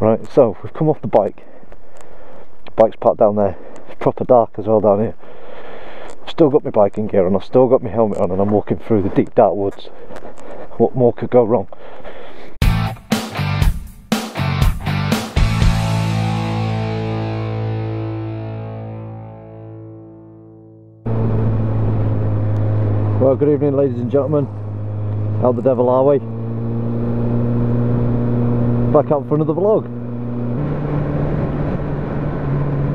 Right, so we've come off the bike. The bike's parked down there. It's proper dark as well down here. I've still got my biking gear on, I've still got my helmet on, and I'm walking through the deep dark woods. What more could go wrong? Well, good evening ladies and gentlemen. How the devil are we? Back out for another vlog.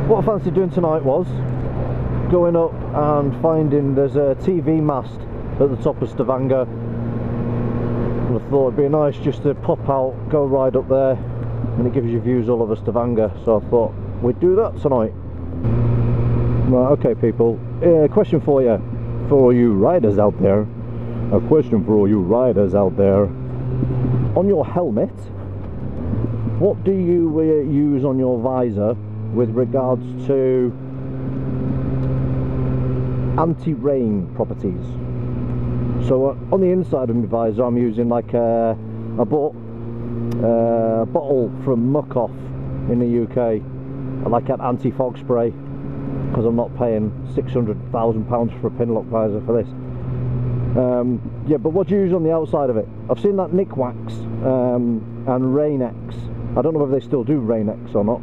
What I fancied doing tonight was going up and finding there's a TV mast at the top of Stavanger, and I thought it'd be nice just to pop out, go right up there, and it gives you views all over Stavanger, so I thought we'd do that tonight. Right, okay people, question for you riders out there, a question for all you riders out there. On your helmet, what do you use on your visor with regards to anti-rain properties? So on the inside of my visor I'm using like a bottle from Muck-Off in the UK, like an anti-fog spray, because I'm not paying £600,000 for a pinlock visor for this. Yeah, but what do you use on the outside of it? I've seen that Nick Wax and Rain-X. I don't know whether they still do Rain-X or not.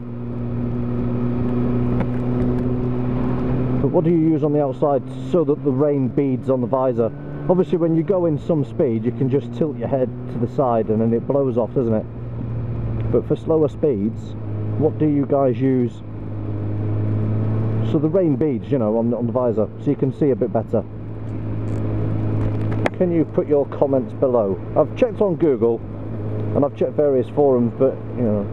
But what do you use on the outside so that the rain beads on the visor? Obviously when you go in some speed you can just tilt your head to the side and then it blows off, doesn't it? But for slower speeds, what do you guys use so the rain beads, you know, on the visor, so you can see a bit better? Can you put your comments below? I've checked on Google and I've checked various forums, but you know,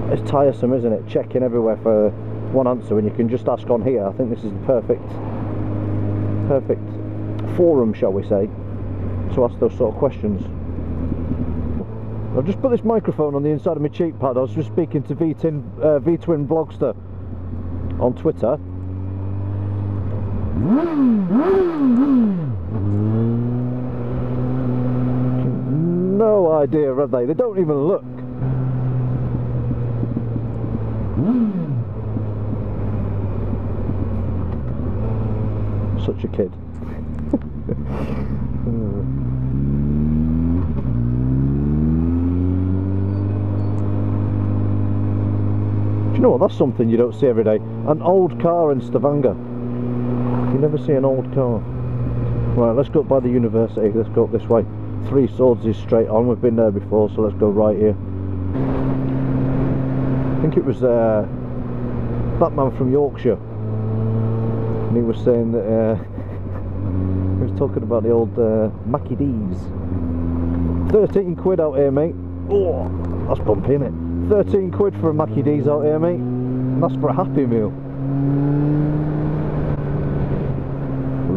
it's tiresome, isn't it, checking everywhere for one answer when you can just ask on here. I think this is the perfect forum, shall we say, to ask those sort of questions. I've just put this microphone on the inside of my cheekpad. I was just speaking to V-Twin Vlogster on Twitter. No idea, have they? They don't even look. Such a kid. Do you know what? That's something you don't see every day. An old car in Stavanger. You never see an old car. Right, let's go up by the university. Let's go up this way. Three Swords is straight on. We've been there before, so let's go right here. I think it was that man from Yorkshire, and he was saying that he was talking about the old Mackie D's. 13 quid out here, mate. Oh, that's bumpy, isn't it? 13 quid for a Mackie D's out here, mate, and that's for a Happy Meal.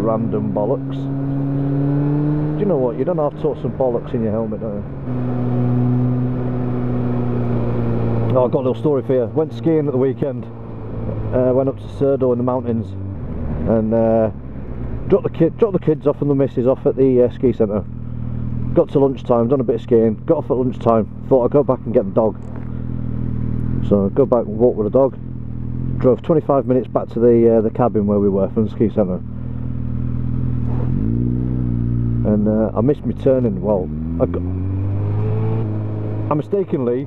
Random bollocks. Do you know what? You don't have to talk some bollocks in your helmet, don't you? Oh, I've got a little story for you. Went skiing at the weekend. Went up to Surdo in the mountains and dropped the kids off and the missus off at the ski centre. Got to lunchtime, done a bit of skiing, got off at lunchtime, thought I'd go back and get the dog. So go back and walk with the dog. Drove 25 minutes back to the cabin where we were from the ski centre. And I missed my turning. Well, I mistakenly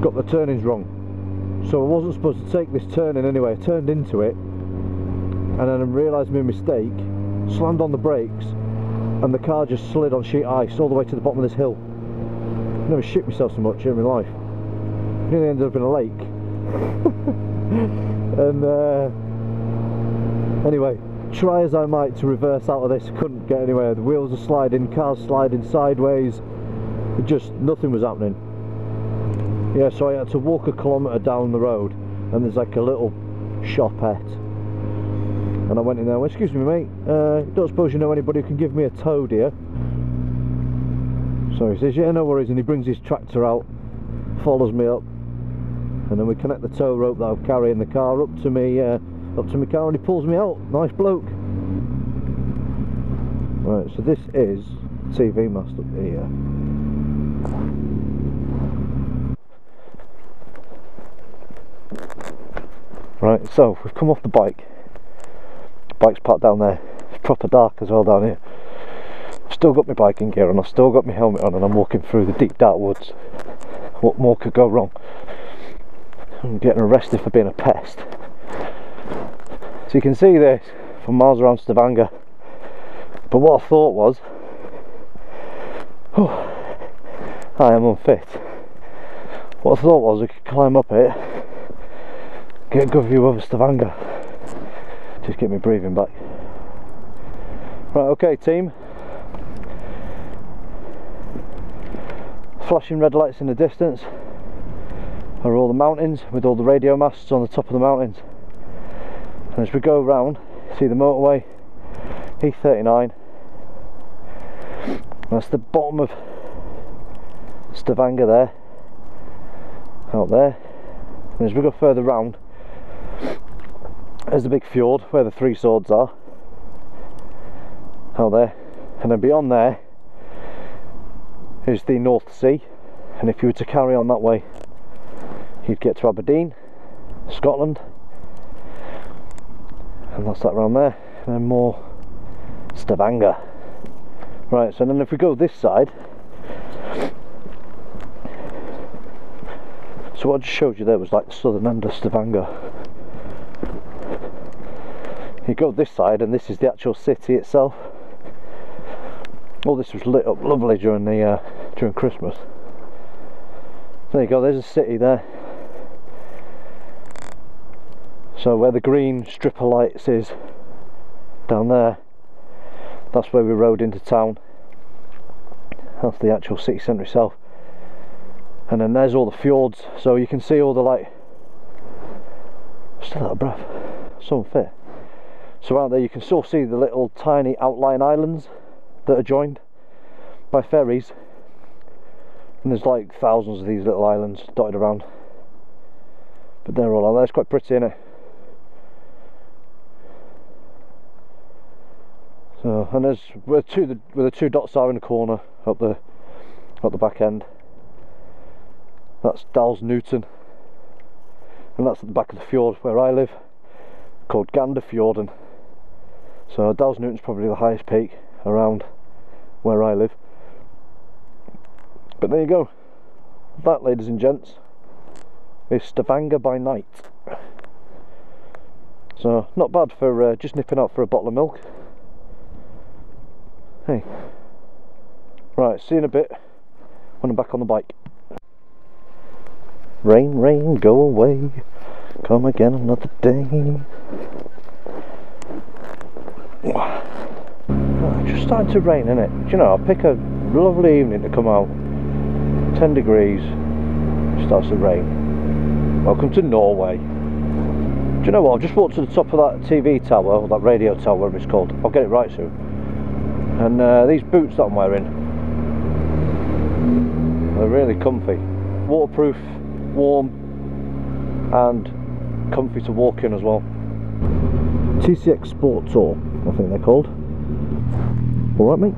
got the turnings wrong, so I wasn't supposed to take this turning anyway. I turned into it and then I realised my mistake, slammed on the brakes, and the car just slid on sheet ice all the way to the bottom of this hill. I've never shit myself so much in my life. Nearly ended up in a lake. And anyway, try as I might to reverse out of this, couldn't get anywhere. The wheels are sliding, cars sliding sideways, just nothing was happening. Yeah, so I had to walk a kilometre down the road and there's like a little shopette, and I went in there and went, excuse me mate, don't suppose you know anybody who can give me a tow, dear? So he says, yeah, no worries, and he brings his tractor out, follows me up, and then we connect the tow rope that I'm carrying the car up to me car, and he pulls me out. Nice bloke. Right, so this is TV mast up here. Right, so we've come off the bike. The bike's parked down there. It's proper dark as well down here. I've still got my biking gear on, I've still got my helmet on, and I'm walking through the deep dark woods. What more could go wrong? I'm getting arrested for being a pest. So you can see this from miles around Stavanger. But what I thought was, I am unfit. What I thought was I could climb up it, get a good view over Stavanger, just get me breathing back. Right, okay team. Flashing red lights in the distance are all the mountains with all the radio masts on the top of the mountains. And as we go around, see the motorway, E39. That's the bottom of Stavanger there, out there. And as we go further round, there's the big fjord where the Three Swords are, out there. And then beyond there is the North Sea, and if you were to carry on that way, you'd get to Aberdeen, Scotland, and that's that round there, and then more Stavanger. Right, so then if we go this side, so what I just showed you there was like the southern end of Stavanger. You go this side and this is the actual city itself. All this was lit up lovely during the during Christmas. There you go, there's a city there. So where the green strip of lights is down there, that's where we rode into town. That's the actual city centre itself. And then there's all the fjords, so you can see all the like, still out of breath, so unfit. So out there you can still see the little tiny outlying islands that are joined by ferries, and there's like thousands of these little islands dotted around, but they're all out there. It's quite pretty, isn't it? So, and there's where the two dots are in the corner up the back end. That's Dal's Newton, and that's at the back of the fjord where I live, called Gandafjorden. So Dal's Newton's probably the highest peak around where I live. But there you go. That, ladies and gents, is Stavanger by night. So not bad for just nipping out for a bottle of milk. Hey. Right, see you in a bit when I'm back on the bike. Rain, rain, go away, come again another day. It's just starting to rain, isn't it? Do you know, I'll pick a lovely evening to come out, 10 degrees, it starts to rain. Welcome to Norway. Do you know what, I've just walked to the top of that TV tower, or that radio tower, whatever it's called. I'll get it right soon. And these boots that I'm wearing, they're really comfy. Waterproof, warm, and comfy to walk in as well. TCX Sport Tour, I think they're called. Alright mate.